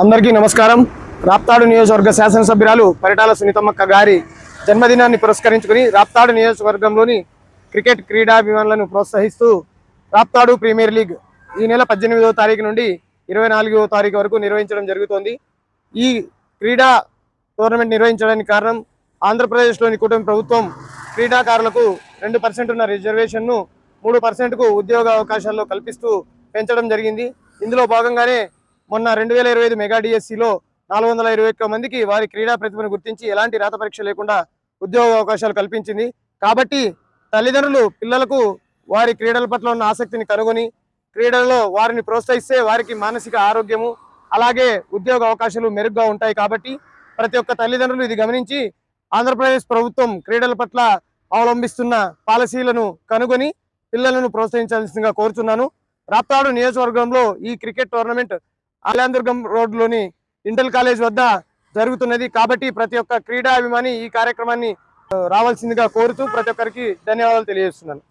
అందరికీ నమస్కారం. రాప్తాడు నియోజకవర్గ శాసనసభ్యురాలు పరిటాల సునీతమ్మక్క గారి జన్మదినాన్ని పురస్కరించుకుని రాప్తాడు నియోజకవర్గంలోని క్రికెట్ క్రీడాభిమానులను ప్రోత్సహిస్తూ రాప్తాడు ప్రీమియర్ లీగ్ ఈ నెల 18వ తారీఖు నుండి 24వ తారీఖు వరకు నిర్వహించడం జరుగుతోంది. ఈ క్రీడా టోర్నమెంట్ నిర్వహించడానికి కారణం ఆంధ్రప్రదేశ్లోని కూటమి ప్రభుత్వం క్రీడాకారులకు 2% ఉన్న రిజర్వేషన్ను 3%కు ఉద్యోగ అవకాశాల్లో కల్పిస్తూ పెంచడం జరిగింది. ఇందులో భాగంగానే మొన్న 2025 మెగా డిఎస్సిలో 421 మందికి వారి క్రీడా ప్రతిభను గుర్తించి ఎలాంటి రాత పరీక్ష లేకుండా ఉద్యోగ అవకాశాలు కల్పించింది. కాబట్టి తల్లిదండ్రులు పిల్లలకు వారి క్రీడల పట్ల ఉన్న ఆసక్తిని కనుగొని క్రీడల్లో వారిని ప్రోత్సహిస్తే వారికి మానసిక ఆరోగ్యము అలాగే ఉద్యోగ అవకాశాలు మెరుగ్గా ఉంటాయి. కాబట్టి ప్రతి ఒక్క తల్లిదండ్రులు ఇది గమనించి ఆంధ్రప్రదేశ్ ప్రభుత్వం క్రీడల పట్ల అవలంబిస్తున్న పాలసీలను కనుగొని పిల్లలను ప్రోత్సహించాల్సిందిగా కోరుతున్నాను. రాప్తాడు నియోజకవర్గంలో ఈ క్రికెట్ టోర్నమెంట్ ఆలాందుర్గం రోడ్లోని ఇంటర్ కాలేజ్ వద్ద జరుగుతున్నది. కాబట్టి ప్రతి ఒక్క క్రీడాభిమాని ఈ కార్యక్రమాన్ని రావాల్సిందిగా కోరుతూ ప్రతి ఒక్కరికి ధన్యవాదాలు తెలియజేస్తున్నాను.